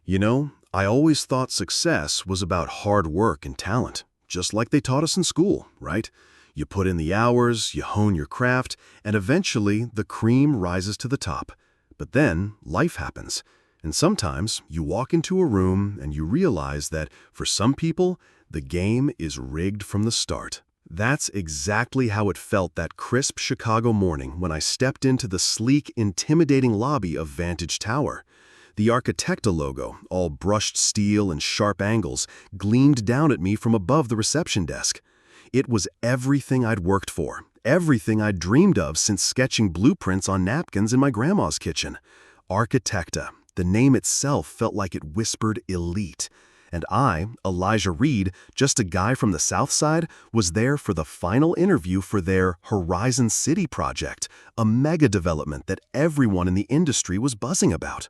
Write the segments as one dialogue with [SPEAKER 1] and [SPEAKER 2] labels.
[SPEAKER 1] I always thought success was about hard work and talent, just like they taught us in school, right? You put in the hours, you hone your craft, and eventually the cream rises to the top. But then life happens, and sometimes you walk into a room and you realize that, for some people, the game is rigged from the start. That's exactly how it felt that crisp Chicago morning when I stepped into the sleek, intimidating lobby of Vantage Tower. The Architecta logo, all brushed steel and sharp angles, gleamed down at me from above the reception desk. It was everything I'd worked for, everything I'd dreamed of since sketching blueprints on napkins in my grandma's kitchen. Architecta, the name itself felt like it whispered elite. And I, Elijah Reid, just a guy from the South Side, was there for the final interview for their Horizon City project, a mega development that everyone in the industry was buzzing about.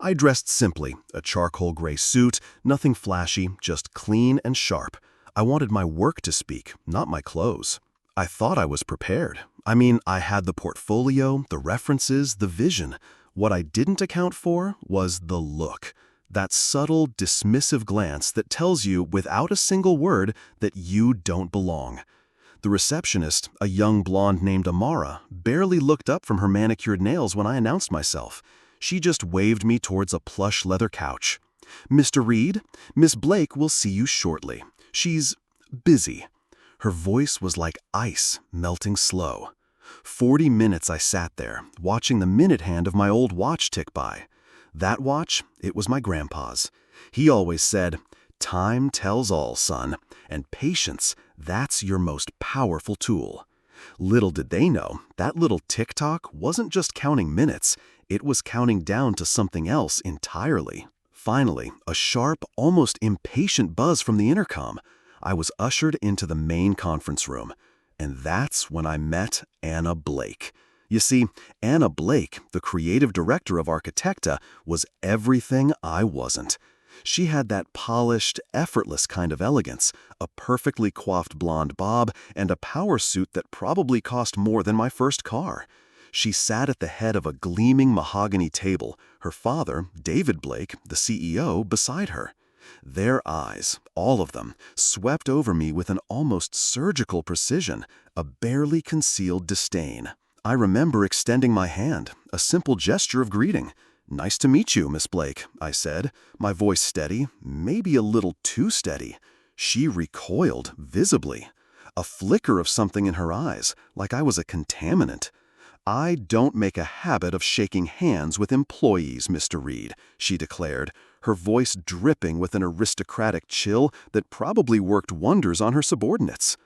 [SPEAKER 1] I dressed simply, a charcoal gray suit, nothing flashy, just clean and sharp. I wanted my work to speak, not my clothes. I thought I was prepared. I had the portfolio, the references, the vision. What I didn't account for was the look. That subtle, dismissive glance that tells you, without a single word, that you don't belong. The receptionist, a young blonde named Amara, barely looked up from her manicured nails when I announced myself. She just waved me towards a plush leather couch. "Mr. Reid, Miss Blake will see you shortly. She's busy." Her voice was like ice, melting slow. 40 minutes I sat there, watching the minute hand of my old watch tick by. That watch, it was my grandpa's. He always said, "Time tells all, son, and patience, that's your most powerful tool." Little did they know, that little tick-tock wasn't just counting minutes, it was counting down to something else entirely. Finally, a sharp, almost impatient buzz from the intercom. I was ushered into the main conference room. And that's when I met Anna Blake. You see, Anna Blake, the creative director of Architecta, was everything I wasn't. She had that polished, effortless kind of elegance, a perfectly coiffed blonde bob, and a power suit that probably cost more than my first car. She sat at the head of a gleaming mahogany table, her father, David Blake, the CEO, beside her. Their eyes, all of them, swept over me with an almost surgical precision, a barely concealed disdain. I remember extending my hand, a simple gesture of greeting. "Nice to meet you, Miss Blake," I said, my voice steady, maybe a little too steady. She recoiled, visibly. A flicker of something in her eyes, like I was a contaminant. "I don't make a habit of shaking hands with employees, Mr. Reid," she declared, her voice dripping with an aristocratic chill that probably worked wonders on her subordinates.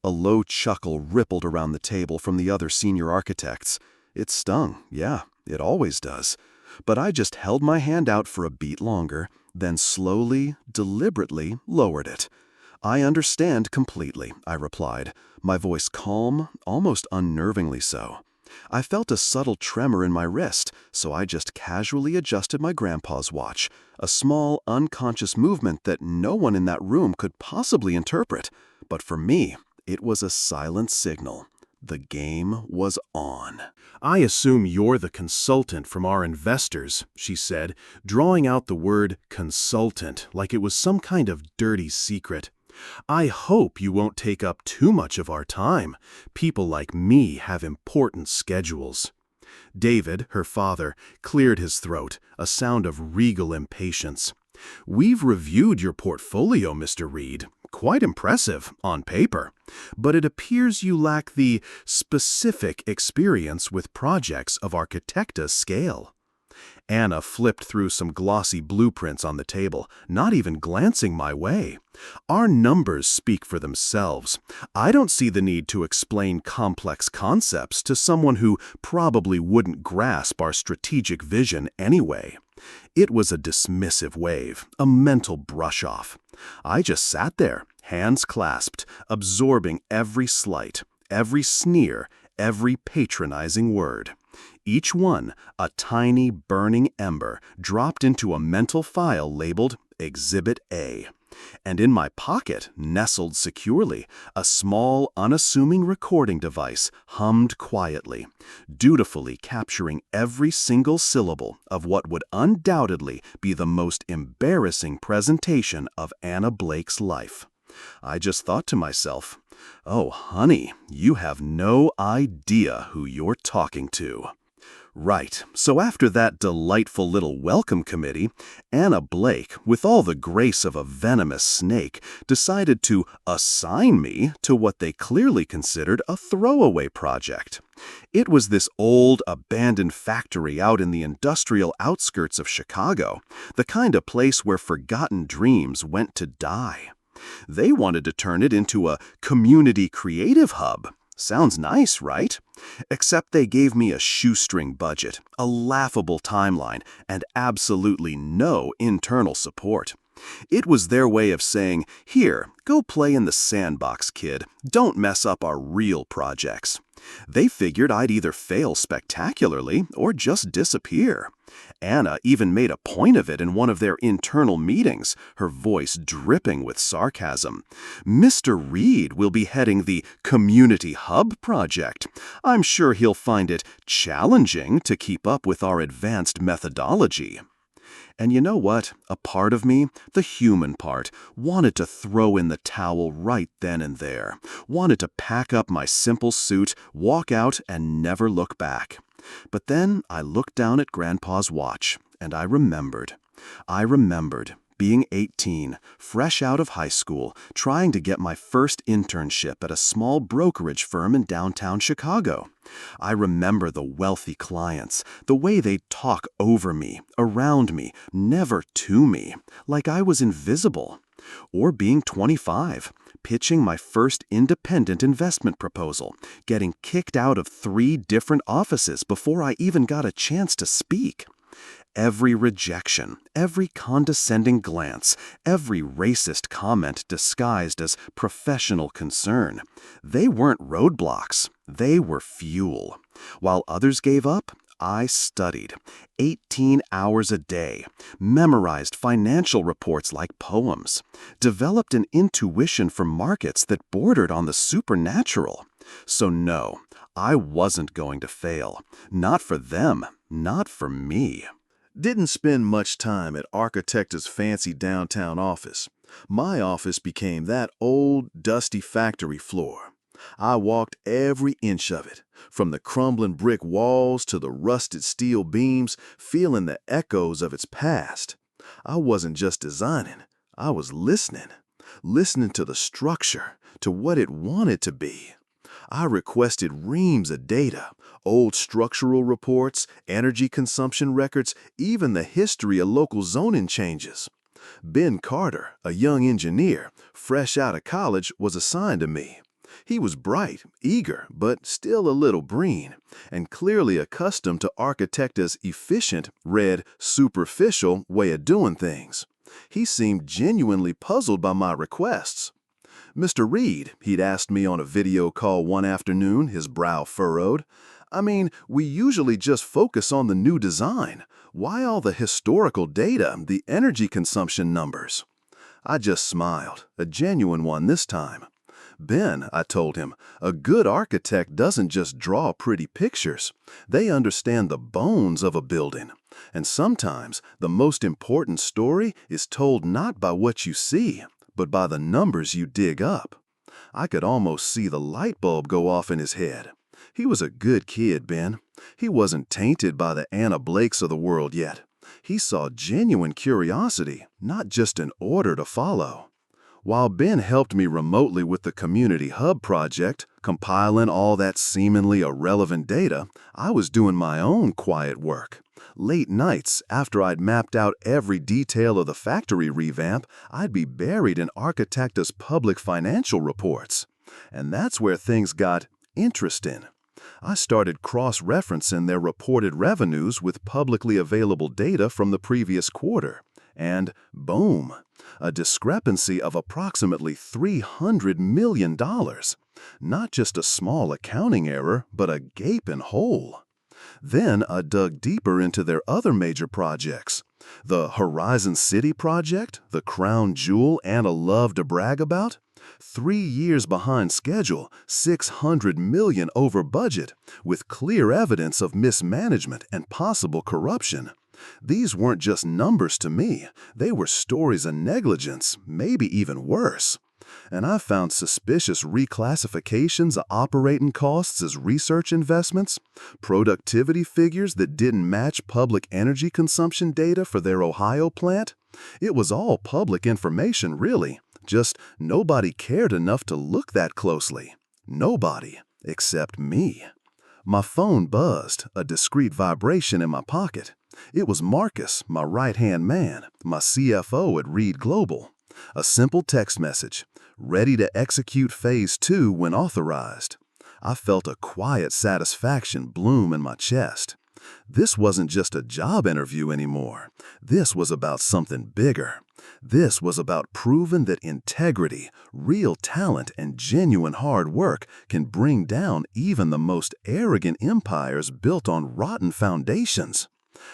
[SPEAKER 1] A low chuckle rippled around the table from the other senior architects. It stung, yeah, it always does. But I just held my hand out for a beat longer, then slowly, deliberately lowered it. "I understand completely," I replied, my voice calm, almost unnervingly so. I felt a subtle tremor in my wrist, so I just casually adjusted my grandpa's watch, a small, unconscious movement that no one in that room could possibly interpret. But for me, it was a silent signal. The game was on. "I assume you're the consultant from our investors," she said, drawing out the word consultant like it was some kind of dirty secret. "I hope you won't take up too much of our time. People like me have important schedules." David, her father, cleared his throat, a sound of regal impatience. "We've reviewed your portfolio, Mr. Reid. Quite impressive, on paper. But it appears you lack the specific experience with projects of Architecta's scale." Anna flipped through some glossy blueprints on the table, not even glancing my way. "Our numbers speak for themselves. I don't see the need to explain complex concepts to someone who probably wouldn't grasp our strategic vision anyway." It was a dismissive wave, a mental brush-off. I just sat there, hands clasped, absorbing every slight, every sneer, every patronizing word. Each one, a tiny, burning ember, dropped into a mental file labeled Exhibit A. And in my pocket, nestled securely, a small, unassuming recording device hummed quietly, dutifully capturing every single syllable of what would undoubtedly be the most embarrassing presentation of Anna Blake's life. I just thought to myself, "Oh, honey, you have no idea who you're talking to." Right, so after that delightful little welcome committee, Anna Blake, with all the grace of a venomous snake, decided to assign me to what they clearly considered a throwaway project. It was this old, abandoned factory out in the industrial outskirts of Chicago, the kind of place where forgotten dreams went to die. They wanted to turn it into a community creative hub. Sounds nice, right? Except they gave me a shoestring budget, a laughable timeline, and absolutely no internal support. It was their way of saying, "Here, go play in the sandbox, kid. Don't mess up our real projects." They figured I'd either fail spectacularly or just disappear. Anna even made a point of it in one of their internal meetings, her voice dripping with sarcasm. "Mr. Reid will be heading the Community Hub project. I'm sure he'll find it challenging to keep up with our advanced methodology." And you know what? A part of me, the human part, wanted to throw in the towel right then and there. Wanted to pack up my simple suit, walk out, and never look back. But then I looked down at Grandpa's watch, and I remembered. Being 18, fresh out of high school, trying to get my first internship at a small brokerage firm in downtown Chicago. I remember the wealthy clients, the way they'd talk over me, around me, never to me, like I was invisible. Or being 25, pitching my first independent investment proposal, getting kicked out of 3 different offices before I even got a chance to speak. Every rejection, every condescending glance, every racist comment disguised as professional concern. They weren't roadblocks, they were fuel. While others gave up, I studied 18 hours a day, memorized financial reports like poems, developed an intuition for markets that bordered on the supernatural. So no, I wasn't going to fail. Not for them, not for me. Didn't spend much time at Architecta's fancy downtown office. My office became that old, dusty factory floor. I walked every inch of it, from the crumbling brick walls to the rusted steel beams, feeling the echoes of its past. I wasn't just designing, I was listening to the structure, to what it wanted to be. I requested reams of data, old structural reports, energy consumption records, even the history of local zoning changes. Ben Carter, a young engineer, fresh out of college, was assigned to me. He was bright, eager, but still a little green, and clearly accustomed to Architecta's efficient, superficial way of doing things. He seemed genuinely puzzled by my requests. "Mr. Reid," he'd asked me on a video call one afternoon, his brow furrowed. "I mean, we usually just focus on the new design. Why all the historical data, the energy consumption numbers?" I just smiled, a genuine one this time. "Ben," I told him, "a good architect doesn't just draw pretty pictures. They understand the bones of a building. And sometimes the most important story is told not by what you see, but by the numbers you dig up." I could almost see the light bulb go off in his head. He was a good kid, Ben. He wasn't tainted by the Anna Blakes of the world yet. He saw genuine curiosity, not just an order to follow. While Ben helped me remotely with the Community Hub project, compiling all that seemingly irrelevant data, I was doing my own quiet work. Late nights, after I'd mapped out every detail of the factory revamp, I'd be buried in Architecta's public financial reports. And that's where things got interesting. I started cross-referencing their reported revenues with publicly available data from the previous quarter. And boom, a discrepancy of approximately $300 million. Not just a small accounting error, but a gaping hole. Then I dug deeper into their other major projects, The Horizon City project, the crown jewel Anna loved to brag about? 3 years behind schedule, $600 million over budget, with clear evidence of mismanagement and possible corruption. These weren't just numbers to me, they were stories of negligence, maybe even worse. And I found suspicious reclassifications of operating costs as research investments, productivity figures that didn't match public energy consumption data for their Ohio plant. It was all public information, really. Just nobody cared enough to look that closely. Nobody, except me. My phone buzzed, a discreet vibration in my pocket. It was Marcus, my right-hand man, my CFO at Reid Global. A simple text message, ready to execute Phase 2 when authorized. I felt a quiet satisfaction bloom in my chest. This wasn't just a job interview anymore. This was about something bigger. This was about proving that integrity, real talent, and genuine hard work can bring down even the most arrogant empires built on rotten foundations.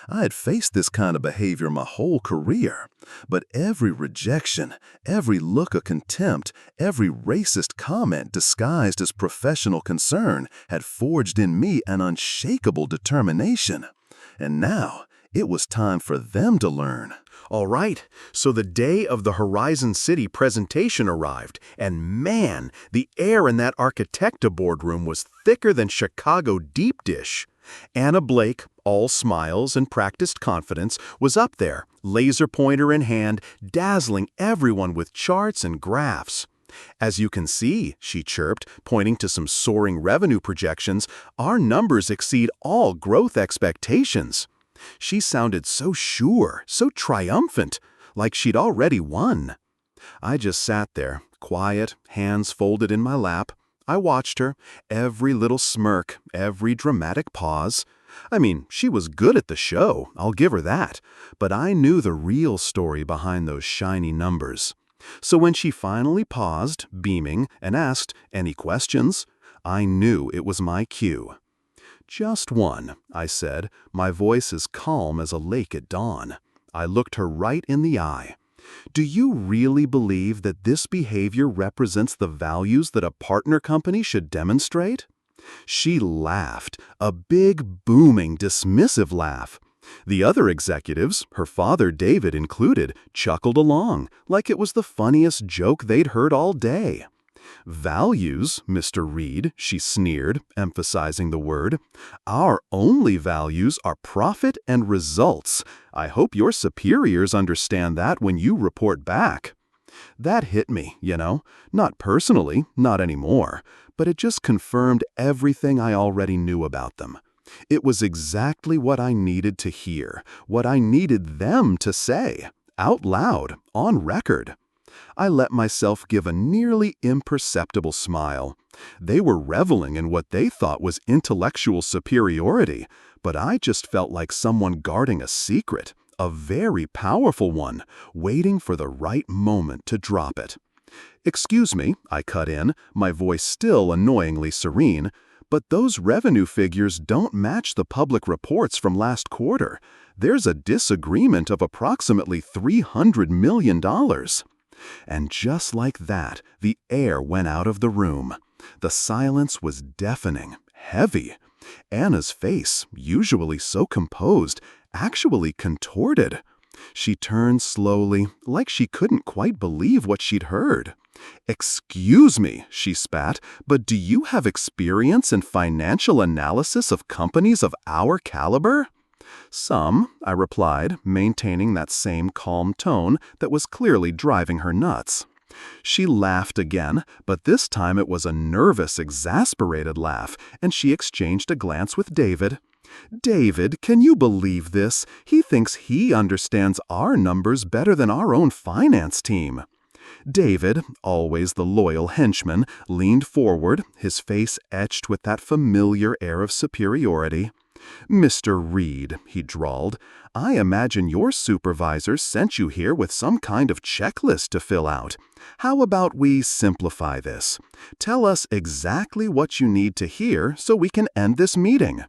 [SPEAKER 1] I had faced this kind of behavior my whole career, but every rejection, every look of contempt, every racist comment disguised as professional concern had forged in me an unshakable determination. And now, it was time for them to learn.
[SPEAKER 2] All right, so the day of the Horizon City presentation arrived, and man, the air in that Architecta boardroom was thicker than Chicago deep dish. Anna Blake, all smiles and practiced confidence, was up there, laser pointer in hand, dazzling everyone with charts and graphs. As you can see, she chirped, pointing to some soaring revenue projections, our numbers exceed all growth expectations. She sounded so sure, so triumphant, like she'd already won. I just sat there, quiet, hands folded in my lap. I watched her, every little smirk, every dramatic pause. I mean, she was good at the show, I'll give her that, but I knew the real story behind those shiny numbers. So when she finally paused, beaming, and asked, "Any questions?" I knew it was my cue. "Just one," I said, my voice as calm as a lake at dawn. I looked her right in the eye. "Do you really believe that this behavior represents the values that a partner company should demonstrate?" She laughed, a big, booming, dismissive laugh. The other executives, her father David included, chuckled along, like it was the funniest joke they'd heard all day. "Values, Mr. Reid," she sneered, emphasizing the word. "Our only values are profit and results. I hope your superiors understand that when you report back." That hit me, not personally, not anymore, but it just confirmed everything I already knew about them. It was exactly what I needed to hear, what I needed them to say, out loud, on record. I let myself give a nearly imperceptible smile. They were reveling in what they thought was intellectual superiority, but I just felt like someone guarding a secret, a very powerful one, waiting for the right moment to drop it. "Excuse me," I cut in, my voice still annoyingly serene, "but those revenue figures don't match the public reports from last quarter. There's a disagreement of approximately $300 million. And just like that, the air went out of the room. The silence was deafening, heavy. Anna's face, usually so composed, actually contorted. She turned slowly, like she couldn't quite believe what she'd heard. "Excuse me," she spat, "but do you have experience in financial analysis of companies of our caliber?" "Some," I replied, maintaining that same calm tone that was clearly driving her nuts. She laughed again, but this time it was a nervous, exasperated laugh, and she exchanged a glance with David. "David, can you believe this? He thinks he understands our numbers better than our own finance team." David, always the loyal henchman, leaned forward, his face etched with that familiar air of superiority. "Mr. Reid," he drawled, "I imagine your supervisor sent you here with some kind of checklist to fill out. How about we simplify this? Tell us exactly what you need to hear so we can end this meeting."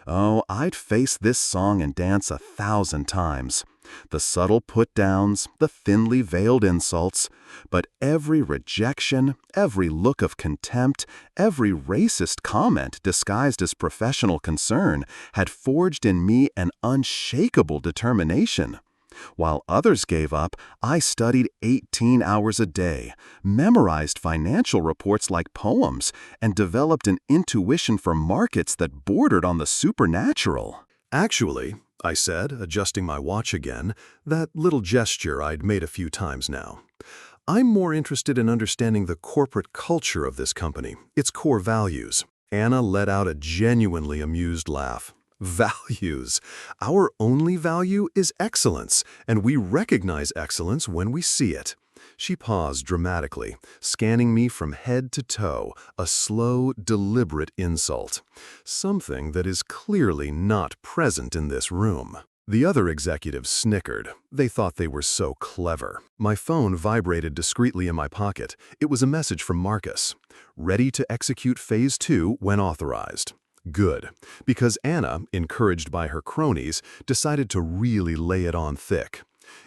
[SPEAKER 2] Oh, I'd face this song and dance 1,000 times. The subtle put-downs, the thinly veiled insults, but every rejection, every look of contempt, every racist comment disguised as professional concern had forged in me an unshakable determination. While others gave up, I studied 18 hours a day, memorized financial reports like poems, and developed an intuition for markets that bordered on the supernatural.
[SPEAKER 1] Actually, I said, adjusting my watch again, that little gesture I'd made a few times now. I'm more interested in understanding the corporate culture of this company, its core values. Anna let out a genuinely amused laugh. Values. Our only value is excellence, and we recognize excellence when we see it. She paused dramatically, scanning me from head to toe, a slow, deliberate insult. Something that is clearly not present in this room. The other executives snickered. They thought they were so clever. My phone vibrated discreetly in my pocket. It was a message from Marcus. Ready to execute Phase 2 when authorized. Good, because Anna, encouraged by her cronies, decided to really lay it on thick.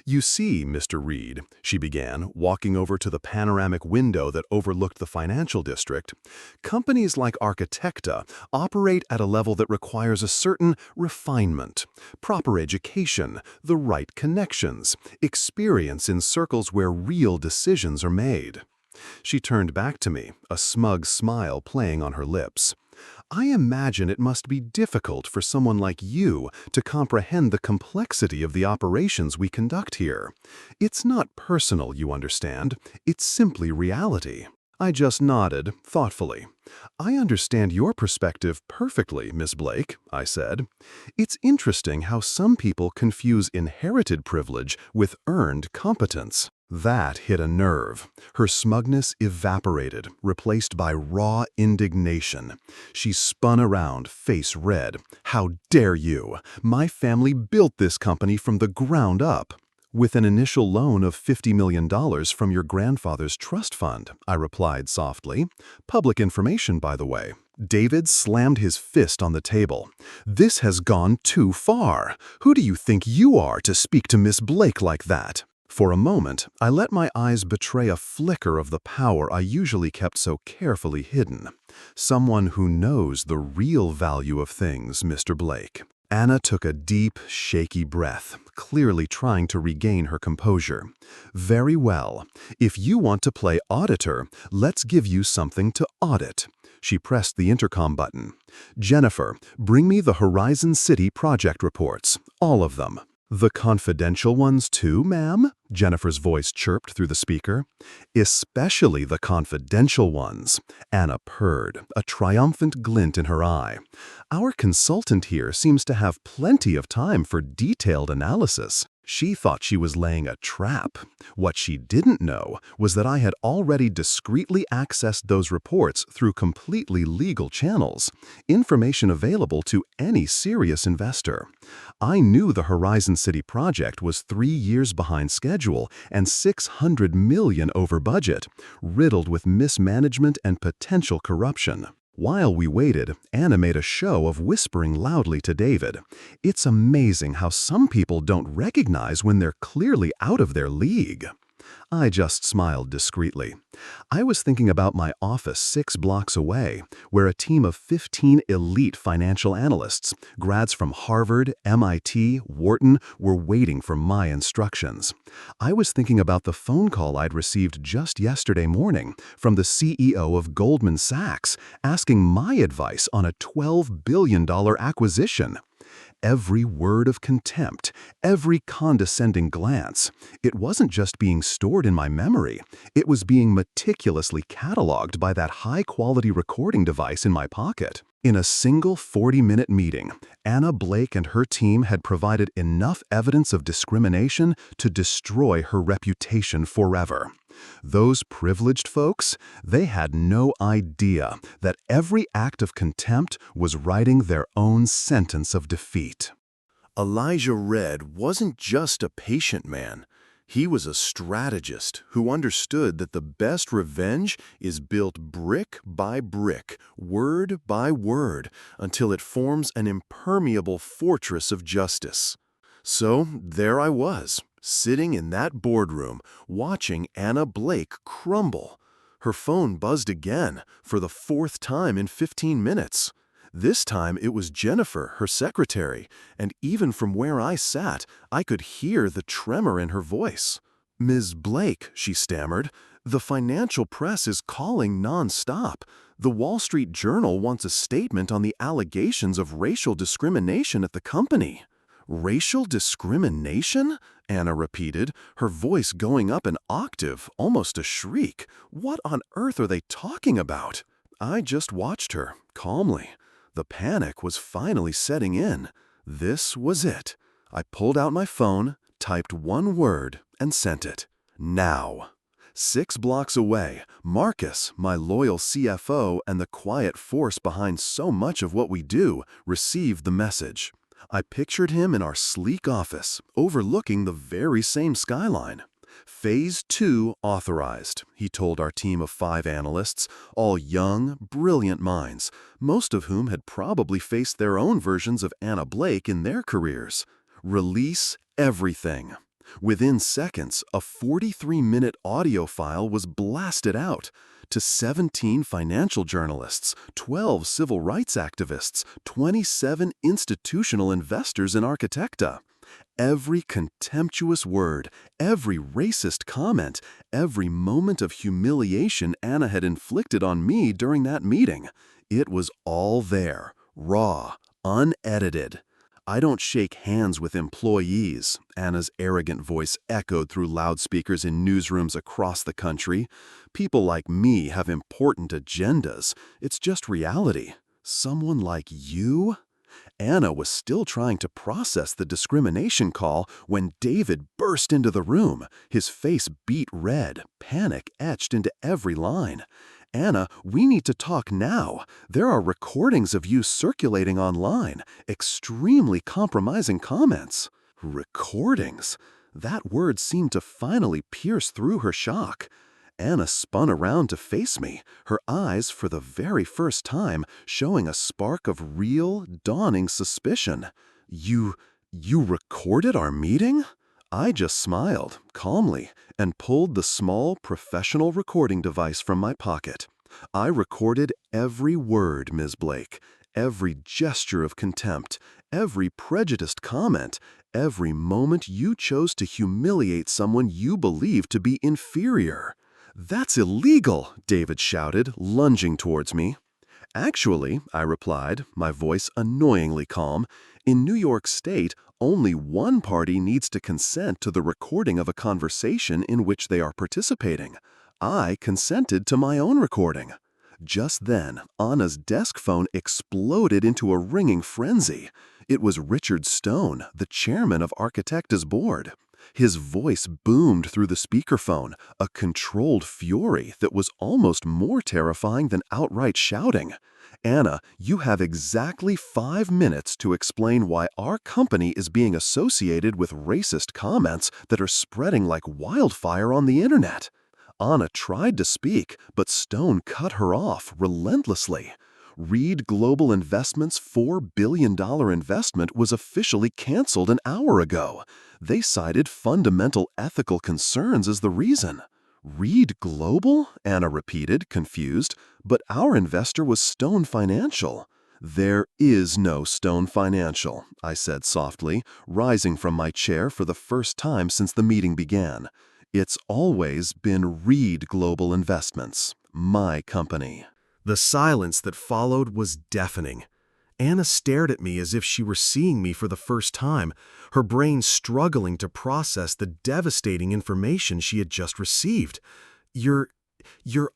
[SPEAKER 1] "You see, Mr. Reid," she began, walking over to the panoramic window that overlooked the financial district, "companies like Architecta operate at a level that requires a certain refinement, proper education, the right connections, experience in circles where real decisions are made." She turned back to me, a smug smile playing on her lips. "I imagine it must be difficult for someone like you to comprehend the complexity of the operations we conduct here. It's not personal, you understand. It's simply reality." I just nodded, thoughtfully. "I understand your perspective perfectly, Miss Blake," I said. "It's interesting how some people confuse inherited privilege with earned competence." That hit a nerve. Her smugness evaporated, replaced by raw indignation. She spun around, face red. "How dare you? My family built this company from the ground up." "With an initial loan of $50 million from your grandfather's trust fund," I replied softly. "Public information, by the way." David slammed his fist on the table. "This has gone too far. Who do you think you are to speak to Miss Blake like that?" For a moment, I let my eyes betray a flicker of the power I usually kept so carefully hidden. "Someone who knows the real value of things, Mr. Blake." Anna took a deep, shaky breath, clearly trying to regain her composure. "Very well. If you want to play auditor, let's give you something to audit." She pressed the intercom button. "Jennifer, bring me the Horizon City project reports, all of them." "The confidential ones too, ma'am?" Jennifer's voice chirped through the speaker. "Especially the confidential ones." Anna purred, a triumphant glint in her eye. "Our consultant here seems to have plenty of time for detailed analysis." She thought she was laying a trap. What she didn't know was that I had already discreetly accessed those reports through completely legal channels, information available to any serious investor. I knew the Horizon City project was 3 years behind schedule and $600 million over budget, riddled with mismanagement and potential corruption. While we waited, Anna made a show of whispering loudly to David. "It's amazing how some people don't recognize when they're clearly out of their league." I just smiled discreetly. I was thinking about my office 6 blocks away, where a team of 15 elite financial analysts, grads from Harvard, MIT, Wharton, were waiting for my instructions. I was thinking about the phone call I'd received just yesterday morning from the CEO of Goldman Sachs, asking my advice on a $12 billion acquisition. Every word of contempt, every condescending glance. It wasn't just being stored in my memory, it was being meticulously cataloged by that high-quality recording device in my pocket. In a single 40-minute meeting, Anna Blake and her team had provided enough evidence of discrimination to destroy her reputation forever. Those privileged folks, they had no idea that every act of contempt was writing their own sentence of defeat.
[SPEAKER 2] Elijah Reid wasn't just a patient man. He was a strategist who understood that the best revenge is built brick by brick, word by word, until it forms an impermeable fortress of justice. So there I was, sitting in that boardroom, watching Anna Blake crumble. Her phone buzzed again, for the fourth time in 15 minutes. This time it was Jennifer, her secretary, and even from where I sat, I could hear the tremor in her voice. "Ms. Blake," she stammered, "the financial press is calling non-stop. The Wall Street Journal wants a statement on the allegations of racial discrimination at the company." "Racial discrimination?" Anna repeated, her voice going up an octave, almost a shriek. What on earth are they talking about? I just watched her, calmly. The panic was finally setting in. This was it. I pulled out my phone, typed one word, and sent it. Now. 6 blocks away, Marcus, my loyal CFO and the quiet force behind so much of what we do, received the message. I pictured him in our sleek office, overlooking the very same skyline. "Phase 2 authorized," he told our team of 5 analysts, all young, brilliant minds, most of whom had probably faced their own versions of Anna Blake in their careers. "Release everything." Within seconds, a 43-minute audio file was blasted out to 17 financial journalists, 12 civil rights activists, 27 institutional investors in Architecta. Every contemptuous word, every racist comment, every moment of humiliation Anna had inflicted on me during that meeting, it was all there, raw, unedited. "I don't shake hands with employees," Anna's arrogant voice echoed through loudspeakers in newsrooms across the country. "People like me have important agendas. It's just reality. Someone like you?" Anna was still trying to process the discrimination call when David burst into the room, his face beet red, panic etched into every line. "Anna, we need to talk now. There are recordings of you circulating online, extremely compromising comments." Recordings? That word seemed to finally pierce through her shock. Anna spun around to face me, her eyes, for the very first time, showing a spark of real, dawning suspicion. You recorded our meeting?" I just smiled, calmly, and pulled the small, professional recording device from my pocket. "I recorded every word, Ms. Blake, every gesture of contempt, every prejudiced comment, every moment you chose to humiliate someone you believed to be inferior." "That's illegal!" David shouted, lunging towards me. "Actually," I replied, my voice annoyingly calm, "in New York State, only one party needs to consent to the recording of a conversation in which they are participating. I consented to my own recording." Just then, Anna's desk phone exploded into a ringing frenzy. It was Richard Stone, the chairman of Architecta's board. His voice boomed through the speakerphone, a controlled fury that was almost more terrifying than outright shouting. "Anna, you have exactly 5 minutes to explain why our company is being associated with racist comments that are spreading like wildfire on the internet." Anna tried to speak, but Stone cut her off relentlessly. Reid Global Investments' $4 billion investment was officially canceled an hour ago. They cited fundamental ethical concerns as the reason. "Reid Global?" Anna repeated, confused. "But our investor was Stone Financial." "There is no Stone Financial," I said softly, rising from my chair for the first time since the meeting began. "It's always been Reid Global Investments, my company." The silence that followed was deafening. Anna stared at me as if she were seeing me for the first time, her brain struggling to process the devastating information she had just received. You're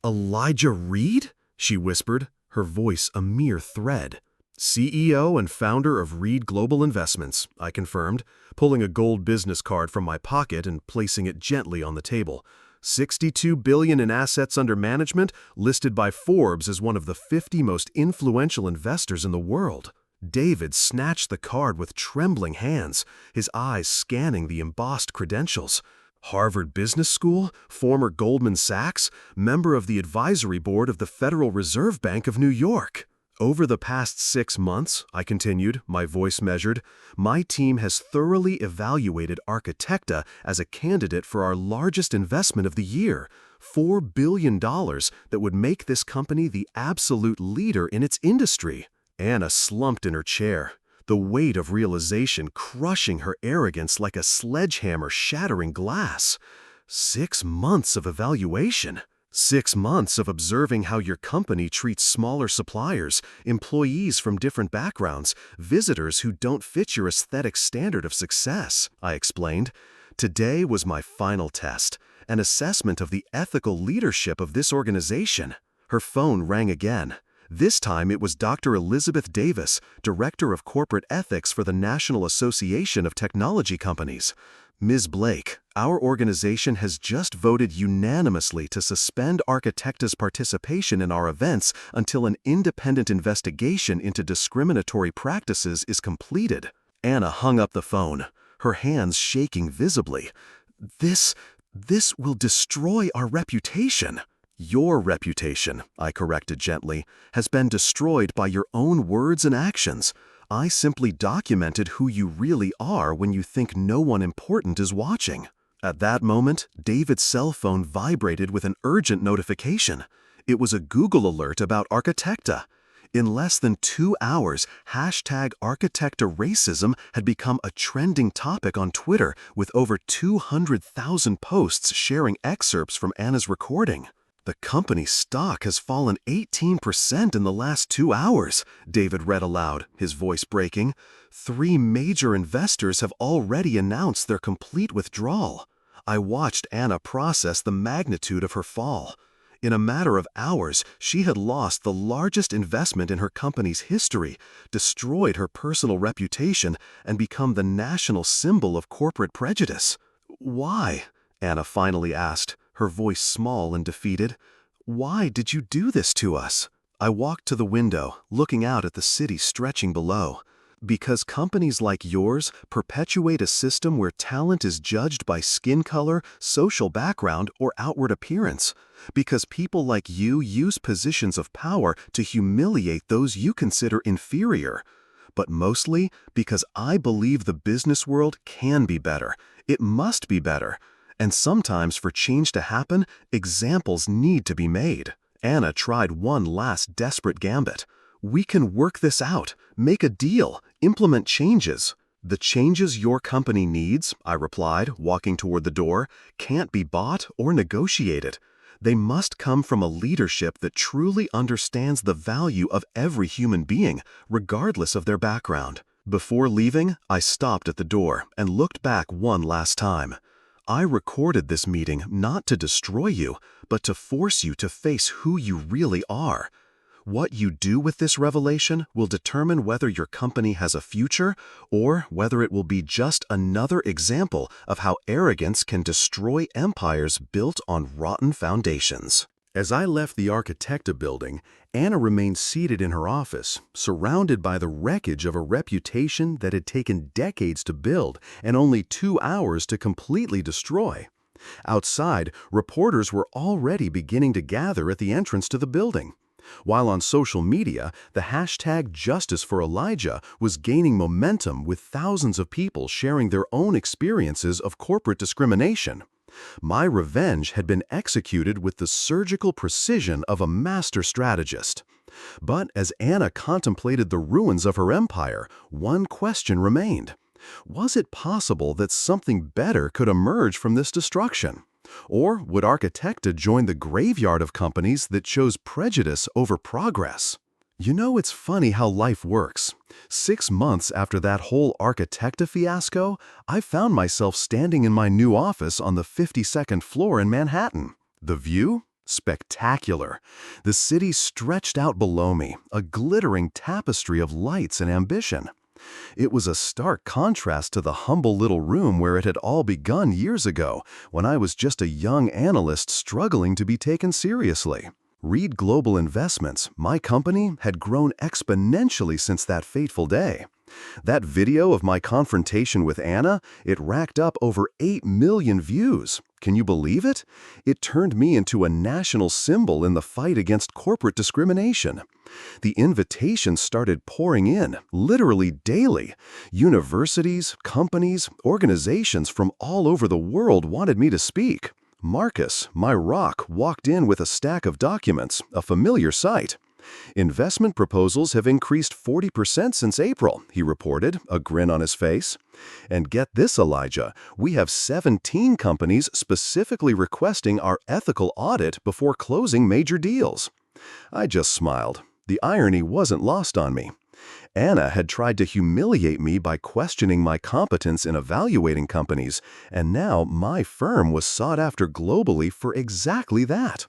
[SPEAKER 2] Elijah Reid?" she whispered, her voice a mere thread. "CEO and founder of Reid Global Investments," I confirmed, pulling a gold business card from my pocket and placing it gently on the table. $62 billion in assets under management, listed by Forbes as one of the 50 most influential investors in the world. David snatched the card with trembling hands, his eyes scanning the embossed credentials. Harvard Business School, former Goldman Sachs, member of the advisory board of the Federal Reserve Bank of New York.
[SPEAKER 1] Over the past 6 months, I continued, my voice measured, my team has thoroughly evaluated Architecta as a candidate for our largest investment of the year, $4 billion that would make this company the absolute leader in its industry. Anna slumped in her chair, the weight of realization crushing her arrogance like a sledgehammer shattering glass. 6 months of evaluation. 6 months of observing how your company treats smaller suppliers, employees from different backgrounds, visitors who don't fit your aesthetic standard of success, I explained. Today was my final test, an assessment of the ethical leadership of this organization. Her phone rang again. This time it was Dr. Elizabeth Davis, Director of Corporate Ethics for the National Association of Technology Companies. Ms. Blake, our organization has just voted unanimously to suspend Architecta's participation in our events until an independent investigation into discriminatory practices is completed. Anna hung up the phone, her hands shaking visibly. This will destroy our reputation. Your reputation, I corrected gently, has been destroyed by your own words and actions. I simply documented who you really are when you think no one important is watching. At that moment, David's cell phone vibrated with an urgent notification. It was a Google alert about Architecta. In less than 2 hours, #Architecta racism had become a trending topic on Twitter with over 200,000 posts sharing excerpts from Anna's recording. The company's stock has fallen 18% in the last 2 hours, David read aloud, his voice breaking. 3 major investors have already announced their complete withdrawal. I watched Anna process the magnitude of her fall. In a matter of hours, she had lost the largest investment in her company's history, destroyed her personal reputation, and become the national symbol of corporate prejudice. Why? Anna finally asked, her voice small and defeated. Why did you do this to us? I walked to the window, looking out at the city stretching below. Because companies like yours perpetuate a system where talent is judged by skin color, social background, or outward appearance. Because people like you use positions of power to humiliate those you consider inferior. But mostly because I believe the business world can be better. It must be better. And sometimes for change to happen, examples need to be made. Anna tried one last desperate gambit. We can work this out, make a deal, implement changes. The changes your company needs, I replied, walking toward the door, can't be bought or negotiated. They must come from a leadership that truly understands the value of every human being, regardless of their background. Before leaving, I stopped at the door and looked back one last time. I recorded this meeting not to destroy you, but to force you to face who you really are. What you do with this revelation will determine whether your company has a future or whether it will be just another example of how arrogance can destroy empires built on rotten foundations. As I left the Architecta building, Anna remained seated in her office, surrounded by the wreckage of a reputation that had taken decades to build and only 2 hours to completely destroy. Outside, reporters were already beginning to gather at the entrance to the building. While on social media, the hashtag Justice for Elijah was gaining momentum with thousands of people sharing their own experiences of corporate discrimination. My revenge had been executed with the surgical precision of a master strategist. But as Anna contemplated the ruins of her empire, one question remained. Was it possible that something better could emerge from this destruction? Or would Architecta join the graveyard of companies that chose prejudice over progress? You know, it's funny how life works. 6 months after that whole Architecta fiasco, I found myself standing in my new office on the 52nd floor in Manhattan. The view? Spectacular. The city stretched out below me, a glittering tapestry of lights and ambition. It was a stark contrast to the humble little room where it had all begun years ago, when I was just a young analyst struggling to be taken seriously. Reid Global Investments, my company, had grown exponentially since that fateful day.
[SPEAKER 2] That video of my confrontation with Anna, it racked up over 8 million views. Can you believe it? It turned me into a national symbol in the fight against corporate discrimination. The invitations started pouring in, literally daily. Universities, companies, organizations from all over the world wanted me to speak. Marcus, my rock, walked in with a stack of documents, a familiar sight. Investment proposals have increased 40% since April, he reported, a grin on his face. And get this, Elijah, we have 17 companies specifically requesting our ethical audit before closing major deals. I just smiled. The irony wasn't lost on me. Anna had tried to humiliate me by questioning my competence in evaluating companies, and now my firm was sought after globally for exactly that.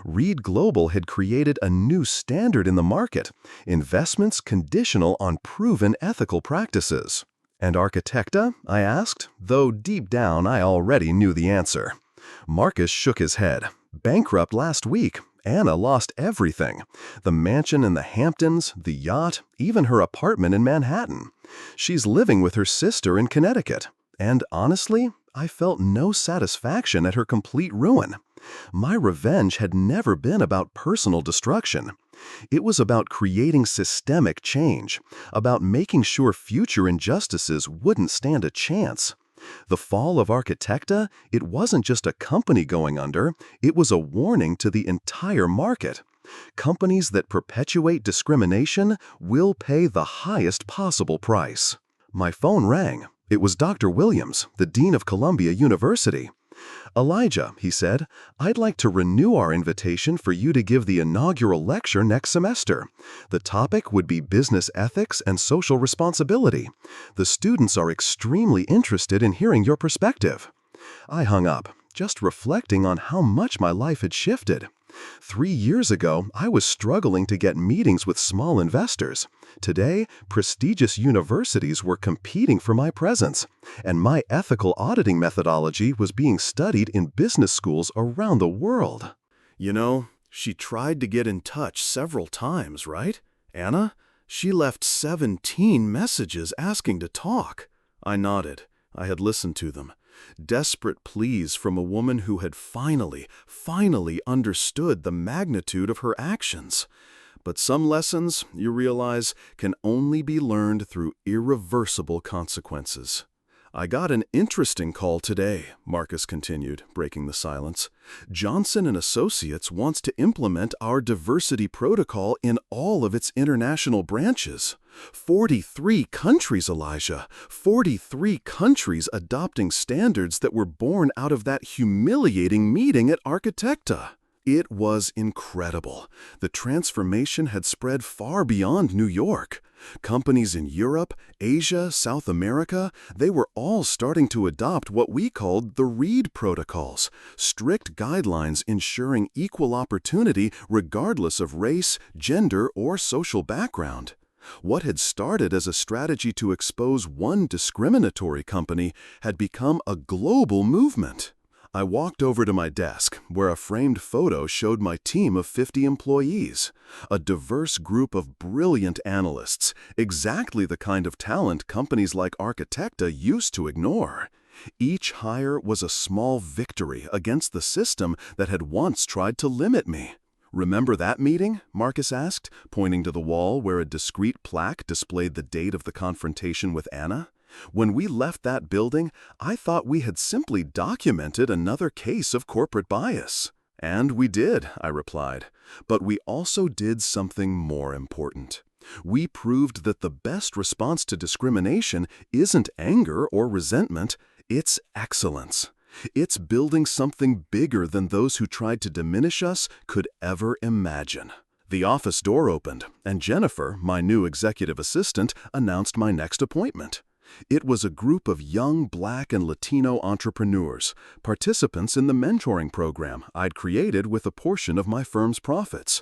[SPEAKER 2] Reid Global had created a new standard in the market, investments conditional on proven ethical practices. And Architecta? I asked, though deep down I already knew the answer. Marcus shook his head. Bankrupt last week. Anna lost everything. The mansion in the Hamptons, the yacht, even her apartment in Manhattan. She's living with her sister in Connecticut. And honestly, I felt no satisfaction at her complete ruin. My revenge had never been about personal destruction. It was about creating systemic change, about making sure future injustices wouldn't stand a chance. The fall of Architecta, it wasn't just a company going under, it was a warning to the entire market. Companies that perpetuate discrimination will pay the highest possible price. My phone rang. It was Dr. Williams, the Dean of Columbia University. Elijah, he said, I'd like to renew our invitation for you to give the inaugural lecture next semester. The topic would be business ethics and social responsibility. The students are extremely interested in hearing your perspective. I hung up, just reflecting on how much my life had shifted. 3 years ago, I was struggling to get meetings with small investors. Today, prestigious universities were competing for my presence, and my ethical auditing methodology was being studied in business schools around the world.
[SPEAKER 1] You know, she tried to get in touch several times, right? Anna? She left 17 messages asking to talk. I nodded. I had listened to them. Desperate pleas from a woman who had finally understood the magnitude of her actions. But some lessons, you realize, can only be learned through irreversible consequences. I got an interesting call today, Marcus continued, breaking the silence. Johnson & Associates wants to implement our diversity protocol in all of its international branches. 43 countries, Elijah. 43 countries adopting standards that were born out of that humiliating meeting at Architecta. It was incredible. The transformation had spread far beyond New York. Companies in Europe, Asia, South America, they were all starting to adopt what we called the Reid protocols, strict guidelines ensuring equal opportunity regardless of race, gender, or social background. What had started as a strategy to expose one discriminatory company had become a global movement. I walked over to my desk, where a framed photo showed my team of 50 employees, a diverse group of brilliant analysts, exactly the kind of talent companies like Architecta used to ignore. Each hire was a small victory against the system that had once tried to limit me. "Remember that meeting?" Marcus asked, pointing to the wall where a discreet plaque displayed the date of the confrontation with Anna. "When we left that building, I thought we had simply documented another case of corporate bias." "And we did," I replied. "But we also did something more important. We proved that the best response to discrimination isn't anger or resentment, it's excellence. It's building something bigger than those who tried to diminish us could ever imagine." The office door opened, and Jennifer, my new executive assistant, announced my next appointment. It was a group of young Black and Latino entrepreneurs, participants in the mentoring program I'd created with a portion of my firm's profits.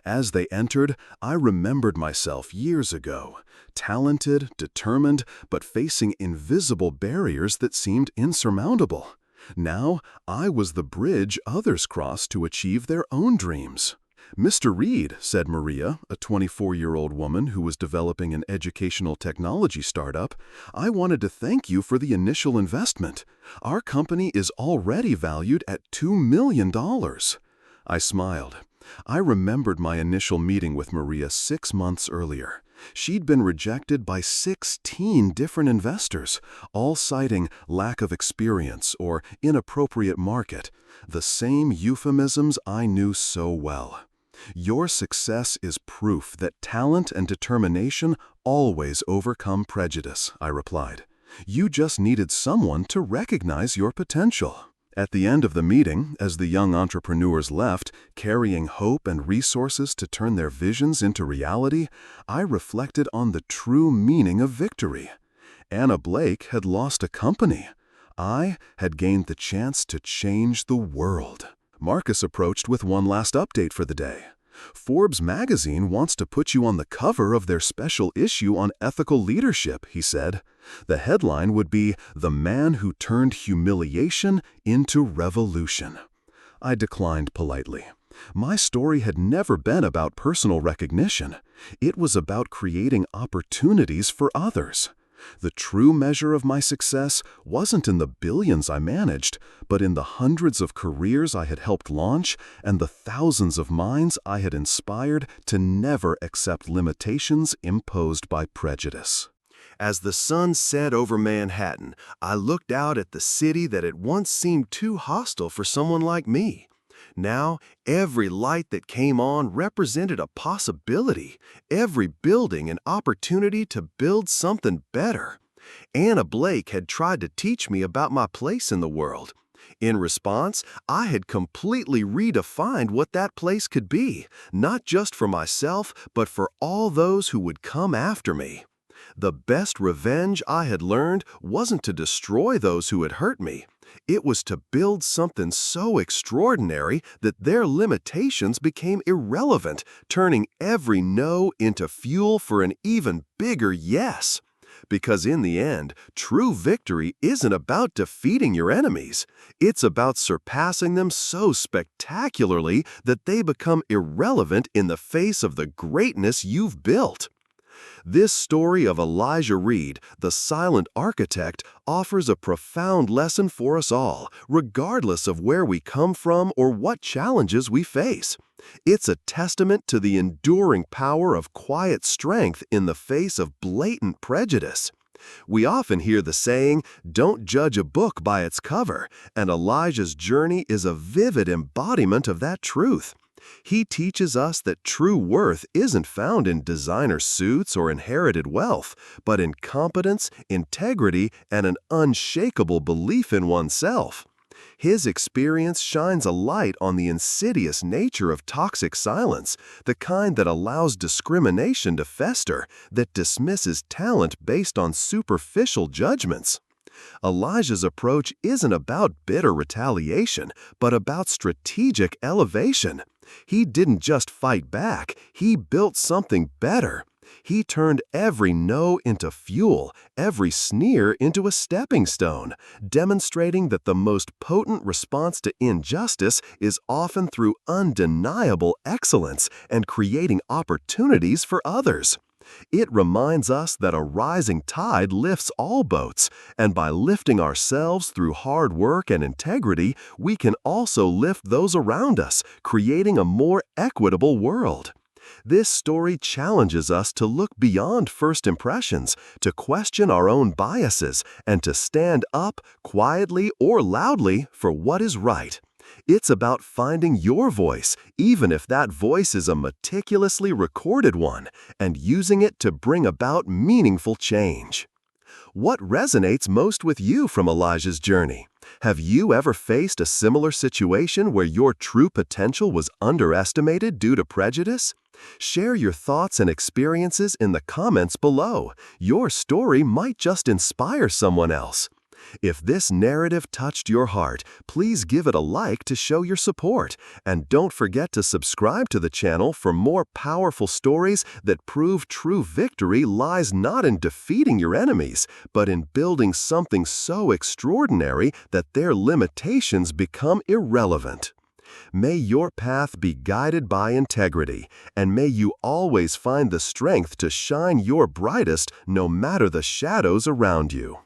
[SPEAKER 1] As they entered, I remembered myself years ago, talented, determined, but facing invisible barriers that seemed insurmountable. Now, I was the bridge others crossed to achieve their own dreams. "Mr. Reid," said Maria, a 24-year-old woman who was developing an educational technology startup, "I wanted to thank you for the initial investment. Our company is already valued at $2 million." I smiled. I remembered my initial meeting with Maria 6 months earlier. She'd been rejected by 16 different investors, all citing lack of experience or inappropriate market, the same euphemisms I knew so well. "Your success is proof that talent and determination always overcome prejudice," I replied. "You just needed someone to recognize your potential." At the end of the meeting, as the young entrepreneurs left, carrying hope and resources to turn their visions into reality, I reflected on the true meaning of victory. Anna Blake had lost a company. I had gained the chance to change the world. Marcus approached with one last update for the day. "Forbes magazine wants to put you on the cover of their special issue on ethical leadership," he said. The headline would be, "The Man Who Turned Humiliation into Revolution." I declined politely. My story had never been about personal recognition. It was about creating opportunities for others. The true measure of my success wasn't in the billions I managed, but in the hundreds of careers I had helped launch and the thousands of minds I had inspired to never accept limitations imposed by prejudice. As the sun set over Manhattan, I looked out at the city that had once seemed too hostile for someone like me. Now, every light that came on represented a possibility, every building an opportunity to build something better. Anna Blake had tried to teach me about my place in the world. In response, I had completely redefined what that place could be, not just for myself, but for all those who would come after me. The best revenge I had learned wasn't to destroy those who had hurt me. It was to build something so extraordinary that their limitations became irrelevant, turning every no into fuel for an even bigger yes. Because in the end, true victory isn't about defeating your enemies. It's about surpassing them so spectacularly that they become irrelevant in the face of the greatness you've built. This story of Elijah Reid, the silent architect, offers a profound lesson for us all, regardless of where we come from or what challenges we face. It's a testament to the enduring power of quiet strength in the face of blatant prejudice. We often hear the saying, "Don't judge a book by its cover," and Elijah's journey is a vivid embodiment of that truth. He teaches us that true worth isn't found in designer suits or inherited wealth, but in competence, integrity, and an unshakable belief in oneself. His experience shines a light on the insidious nature of toxic silence, the kind that allows discrimination to fester, that dismisses talent based on superficial judgments. Elijah's approach isn't about bitter retaliation, but about strategic elevation. He didn't just fight back, he built something better. He turned every no into fuel, every sneer into a stepping stone, demonstrating that the most potent response to injustice is often through undeniable excellence and creating opportunities for others. It reminds us that a rising tide lifts all boats, and by lifting ourselves through hard work and integrity, we can also lift those around us, creating a more equitable world. This story challenges us to look beyond first impressions, to question our own biases, and to stand up, quietly or loudly, for what is right. It's about finding your voice, even if that voice is a meticulously recorded one, and using it to bring about meaningful change. What resonates most with you from Elijah's journey? Have you ever faced a similar situation where your true potential was underestimated due to prejudice? Share your thoughts and experiences in the comments below. Your story might just inspire someone else. If this narrative touched your heart, please give it a like to show your support. And don't forget to subscribe to the channel for more powerful stories that prove true victory lies not in defeating your enemies, but in building something so extraordinary that their limitations become irrelevant.
[SPEAKER 2] May your path be guided by integrity, and may you always find the strength to shine your brightest no matter the shadows around you.